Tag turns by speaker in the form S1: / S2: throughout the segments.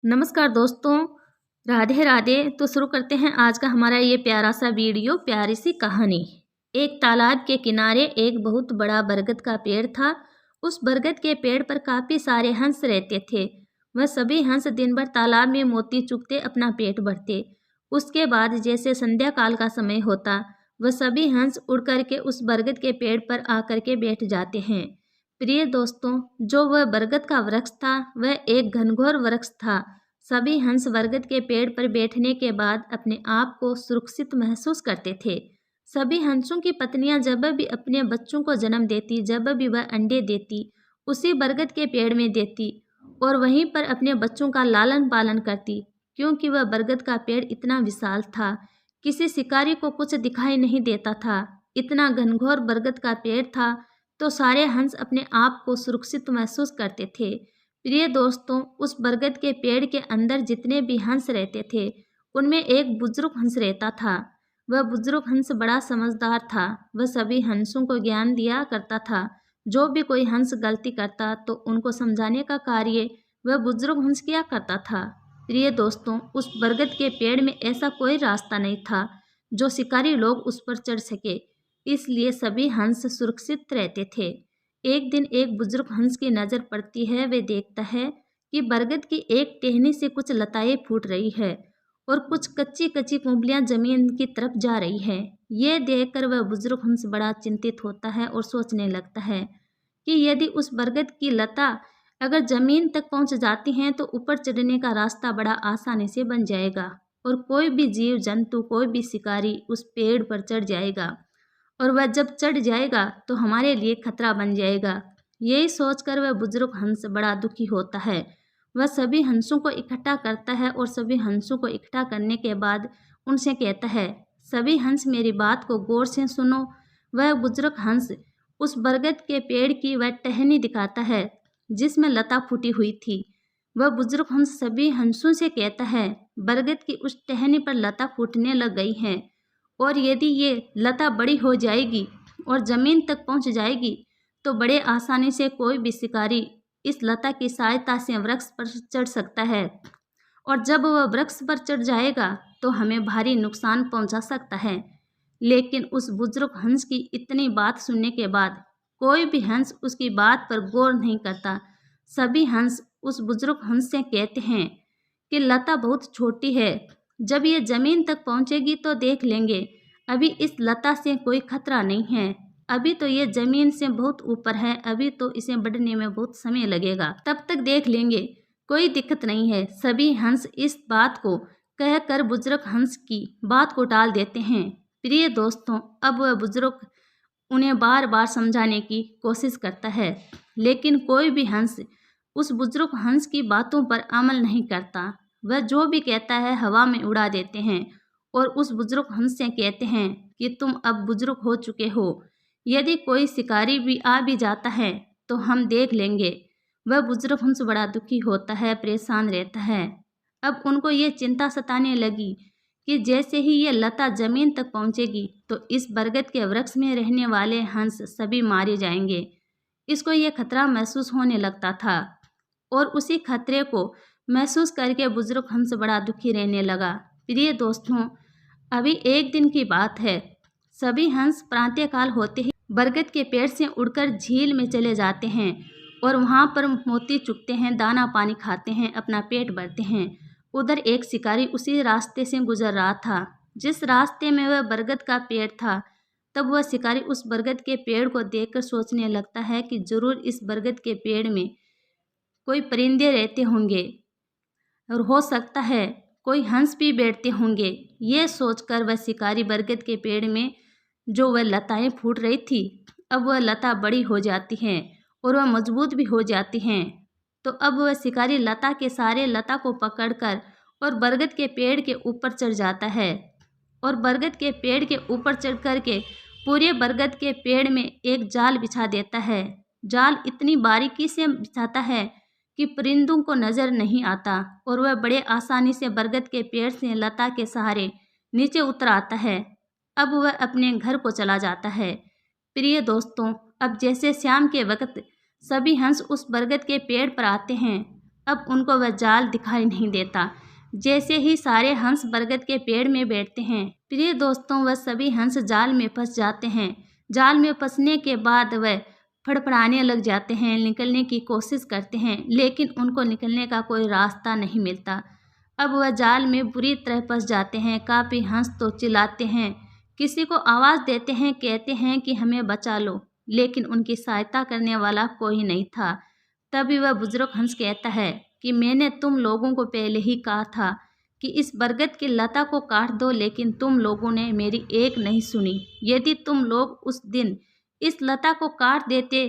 S1: नमस्कार दोस्तों, राधे राधे। तो शुरू करते हैं आज का हमारा ये प्यारा सा वीडियो, प्यारी सी कहानी। एक तालाब के किनारे एक बहुत बड़ा बरगद का पेड़ था। उस बरगद के पेड़ पर काफ़ी सारे हंस रहते थे। वह सभी हंस दिन भर तालाब में मोती चुगते अपना पेट भरते। उसके बाद जैसे संध्या काल का समय होता, वह सभी हंस उड़ करके उस बरगद के पेड़ पर आकर के बैठ जाते हैं। प्रिय दोस्तों, जो वह बरगद का वृक्ष था वह एक घनघोर वृक्ष था। सभी हंस बरगद के पेड़ पर बैठने के बाद अपने आप को सुरक्षित महसूस करते थे। सभी हंसों की पत्नियां जब भी अपने बच्चों को जन्म देती, जब भी वह अंडे देती, उसी बरगद के पेड़ में देती और वहीं पर अपने बच्चों का लालन पालन करती, क्योंकि वह बरगद का पेड़ इतना विशाल था, किसी शिकारी को कुछ दिखाई नहीं देता था। इतना घनघोर बरगद का पेड़ था तो सारे हंस अपने आप को सुरक्षित महसूस करते थे। प्रिय दोस्तों, उस बरगद के पेड़ के अंदर जितने भी हंस रहते थे, उनमें एक बुजुर्ग हंस रहता था। वह बुजुर्ग हंस बड़ा समझदार था। वह सभी हंसों को ज्ञान दिया करता था। जो भी कोई हंस गलती करता तो उनको समझाने का कार्य वह बुजुर्ग हंस किया करता था। प्रिय दोस्तों, उस बरगद के पेड़ में ऐसा कोई रास्ता नहीं था जो शिकारी लोग उस पर चढ़ सके, इसलिए सभी हंस सुरक्षित रहते थे। एक दिन एक बुजुर्ग हंस की नज़र पड़ती है। वे देखता है कि बरगद की एक टहनी से कुछ लताएं फूट रही है और कुछ कच्ची कच्ची कुंबलियां जमीन की तरफ जा रही है। ये देखकर वह बुजुर्ग हंस बड़ा चिंतित होता है और सोचने लगता है कि यदि उस बरगद की लता अगर जमीन तक पहुंच जाती हैं तो ऊपर चढ़ने का रास्ता बड़ा आसानी से बन जाएगा और कोई भी जीव जंतु, कोई भी शिकारी उस पेड़ पर चढ़ जाएगा और वह जब चढ़ जाएगा तो हमारे लिए खतरा बन जाएगा। यही सोचकर वह बुजुर्ग हंस बड़ा दुखी होता है। वह सभी हंसों को इकट्ठा करता है और सभी हंसों को इकट्ठा करने के बाद उनसे कहता है, सभी हंस मेरी बात को गौर से सुनो। वह बुजुर्ग हंस उस बरगद के पेड़ की वह टहनी दिखाता है जिसमें लता फूटी हुई थी। वह बुजुर्ग हंस सभी हंसों से कहता है, बरगद की उस टहनी पर लता फूटने लग गई है और यदि ये लता बड़ी हो जाएगी और ज़मीन तक पहुंच जाएगी तो बड़े आसानी से कोई भी शिकारी इस लता की सहायता से वृक्ष पर चढ़ सकता है और जब वह वृक्ष पर चढ़ जाएगा तो हमें भारी नुकसान पहुंचा सकता है। लेकिन उस बुजुर्ग हंस की इतनी बात सुनने के बाद कोई भी हंस उसकी बात पर गौर नहीं करता। सभी हंस उस बुजुर्ग हंस से कहते हैं कि लता बहुत छोटी है, जब ये ज़मीन तक पहुंचेगी तो देख लेंगे। अभी इस लता से कोई खतरा नहीं है, अभी तो ये ज़मीन से बहुत ऊपर है, अभी तो इसे बढ़ने में बहुत समय लगेगा, तब तक देख लेंगे, कोई दिक्कत नहीं है। सभी हंस इस बात को कहकर बुजुर्ग हंस की बात को टाल देते हैं। प्रिय दोस्तों, अब वह बुजुर्ग उन्हें बार बार समझाने की कोशिश करता है, लेकिन कोई भी हंस उस बुजुर्ग हंस की बातों पर अमल नहीं करता। वह जो भी कहता है हवा में उड़ा देते हैं और उस बुजुर्ग हंस से कहते हैं कि तुम अब बुजुर्ग हो चुके हो, यदि कोई शिकारी भी आ भी जाता है तो हम देख लेंगे। वह बुजुर्ग हंस बड़ा दुखी होता है, परेशान रहता है। अब उनको ये चिंता सताने लगी कि जैसे ही ये लता जमीन तक पहुंचेगी तो इस बरगद के वृक्ष में रहने वाले हंस सभी मारे जाएंगे। इसको ये खतरा महसूस होने लगता था और उसी खतरे को महसूस करके बुजुर्ग हंस बड़ा दुखी रहने लगा। प्रिय दोस्तों, अभी एक दिन की बात है। सभी हंस प्रातःकाल होते ही बरगद के पेड़ से उड़कर झील में चले जाते हैं और वहाँ पर मोती चुगते हैं, दाना पानी खाते हैं, अपना पेट भरते हैं। उधर एक शिकारी उसी रास्ते से गुजर रहा था जिस रास्ते में वह बरगद का पेड़ था। तब वह शिकारी उस बरगद के पेड़ को देखकर सोचने लगता है कि जरूर इस बरगद के पेड़ में कोई परिंदे रहते होंगे और हो सकता है कोई हंस भी बैठते होंगे। ये सोचकर वह शिकारी बरगद के पेड़ में जो वह लताएं फूट रही थी, अब वह लता बड़ी हो जाती हैं और वह मजबूत भी हो जाती हैं। तो अब वह शिकारी लता के सारे लता को पकड़कर और बरगद के पेड़ के ऊपर चढ़ जाता है और बरगद के पेड़ के ऊपर चढ़ कर के पूरे बरगद के पेड़ में एक जाल बिछा देता है। जाल इतनी बारीकी से बिछाता है कि परिंदों को नज़र नहीं आता और वह बड़े आसानी से बरगद के पेड़ से लता के सहारे नीचे उतर आता है। अब वह अपने घर को चला जाता है। प्रिय दोस्तों, अब जैसे शाम के वक्त सभी हंस उस बरगद के पेड़ पर आते हैं। अब उनको वह जाल दिखाई नहीं देता। जैसे ही सारे हंस बरगद के पेड़ में बैठते हैं, प्रिय दोस्तों, वह सभी हंस जाल में फंस जाते हैं। जाल में फंसने के बाद वह फड़फड़ाने लग जाते हैं, निकलने की कोशिश करते हैं, लेकिन उनको निकलने का कोई रास्ता नहीं मिलता। अब वह जाल में बुरी तरह फंस जाते हैं। काफ़ी हंस तो चिल्लाते हैं, किसी को आवाज़ देते हैं, कहते हैं कि हमें बचा लो, लेकिन उनकी सहायता करने वाला कोई नहीं था। तभी वह बुजुर्ग हंस कहता है कि मैंने तुम लोगों को पहले ही कहा था कि इस बरगद की लता को काट दो, लेकिन तुम लोगों ने मेरी एक नहीं सुनी। यदि तुम लोग उस दिन इस लता को काट देते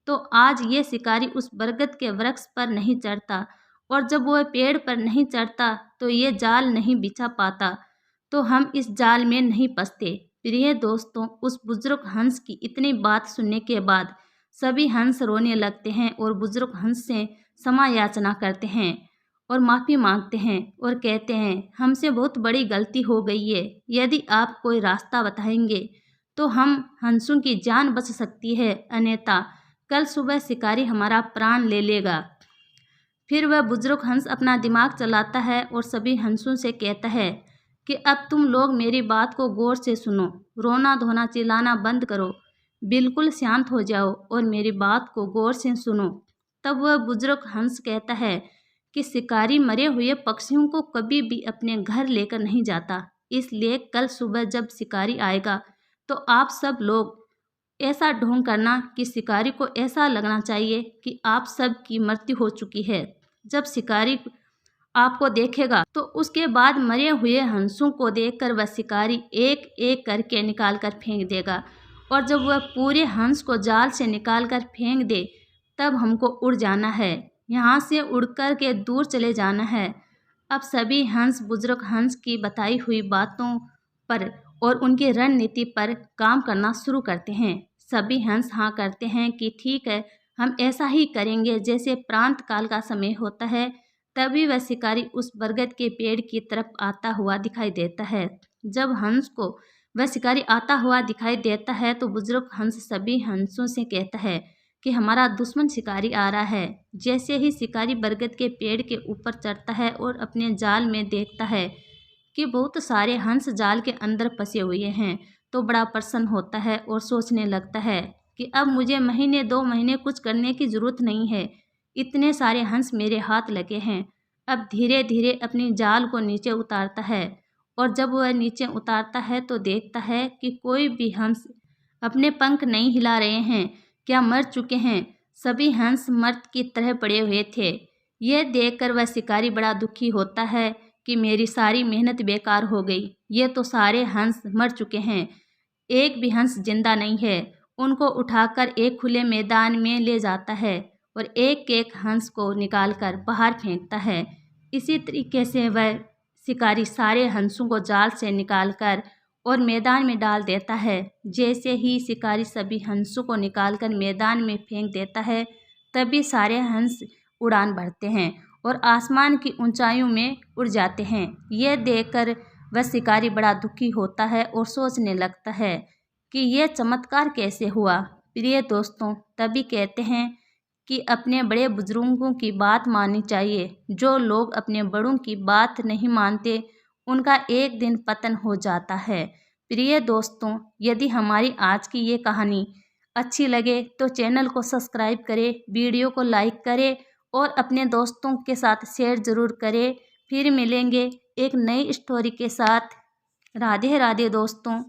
S1: तो आज ये शिकारी उस बरगद के वृक्ष पर नहीं चढ़ता, और जब वह पेड़ पर नहीं चढ़ता तो ये जाल नहीं बिछा पाता, तो हम इस जाल में नहीं फंसते। प्रिय दोस्तों, उस बुजुर्ग हंस की इतनी बात सुनने के बाद सभी हंस रोने लगते हैं और बुजुर्ग हंस से क्षमा याचना करते हैं और माफ़ी मांगते हैं और कहते हैं, हमसे बहुत बड़ी गलती हो गई है। यदि आप कोई रास्ता बताएंगे तो हम हंसों की जान बच सकती है, अन्यथा कल सुबह शिकारी हमारा प्राण ले लेगा। फिर वह बुजुर्ग हंस अपना दिमाग चलाता है और सभी हंसों से कहता है कि अब तुम लोग मेरी बात को गौर से सुनो, रोना धोना चिल्लाना बंद करो, बिल्कुल शांत हो जाओ और मेरी बात को गौर से सुनो। तब वह बुजुर्ग हंस कहता है कि शिकारी मरे हुए पक्षियों को कभी भी अपने घर लेकर नहीं जाता, इसलिए कल सुबह जब शिकारी आएगा तो आप सब लोग ऐसा ढोंग करना कि शिकारी को ऐसा लगना चाहिए कि आप सब की मृत्यु हो चुकी है। जब शिकारी आपको देखेगा तो उसके बाद मरे हुए हंसों को देखकर वह शिकारी एक एक करके निकाल कर फेंक देगा, और जब वह पूरे हंस को जाल से निकाल कर फेंक दे तब हमको उड़ जाना है, यहाँ से उड़ कर के दूर चले जाना है। अब सभी हंस बुजुर्ग हंस की बताई हुई बातों पर और उनकी रणनीति पर काम करना शुरू करते हैं। सभी हंस हाँ करते हैं कि ठीक है, हम ऐसा ही करेंगे। जैसे प्रांत काल का समय होता है, तभी वह शिकारी उस बरगद के पेड़ की तरफ आता हुआ दिखाई देता है। जब हंस को वह शिकारी आता हुआ दिखाई देता है तो बुजुर्ग हंस सभी हंसों से कहता है कि हमारा दुश्मन शिकारी आ रहा है। जैसे ही शिकारी बरगद के पेड़ के ऊपर चढ़ता है और अपने जाल में देखता है कि बहुत सारे हंस जाल के अंदर फंसे हुए हैं, तो बड़ा प्रसन्न होता है और सोचने लगता है कि अब मुझे महीने 2 महीने कुछ करने की ज़रूरत नहीं है, इतने सारे हंस मेरे हाथ लगे हैं। अब धीरे धीरे अपनी जाल को नीचे उतारता है, और जब वह नीचे उतारता है तो देखता है कि कोई भी हंस अपने पंख नहीं हिला रहे हैं, क्या मर चुके हैं। सभी हंस मर्द की तरह पड़े हुए थे। यह देखकर वह शिकारी बड़ा दुखी होता है कि मेरी सारी मेहनत बेकार हो गई, ये तो सारे हंस मर चुके हैं, एक भी हंस जिंदा नहीं है। उनको उठाकर एक खुले मैदान में ले जाता है और एक एक हंस को निकालकर बाहर फेंकता है। इसी तरीके से वह शिकारी सारे हंसों को जाल से निकालकर और मैदान में डाल देता है। जैसे ही शिकारी सभी हंसों को निकालकर मैदान में फेंक देता है, तभी सारे हंस उड़ान भरते हैं और आसमान की ऊंचाइयों में उड़ जाते हैं। यह देखकर वह शिकारी बड़ा दुखी होता है और सोचने लगता है कि यह चमत्कार कैसे हुआ। प्रिय दोस्तों, तभी कहते हैं कि अपने बड़े बुजुर्गों की बात माननी चाहिए। जो लोग अपने बड़ों की बात नहीं मानते, उनका एक दिन पतन हो जाता है। प्रिय दोस्तों, यदि हमारी आज की ये कहानी अच्छी लगे तो चैनल को सब्सक्राइब करें, वीडियो को लाइक करें और अपने दोस्तों के साथ शेयर ज़रूर करें। फिर मिलेंगे एक नई स्टोरी के साथ। राधे राधे दोस्तों।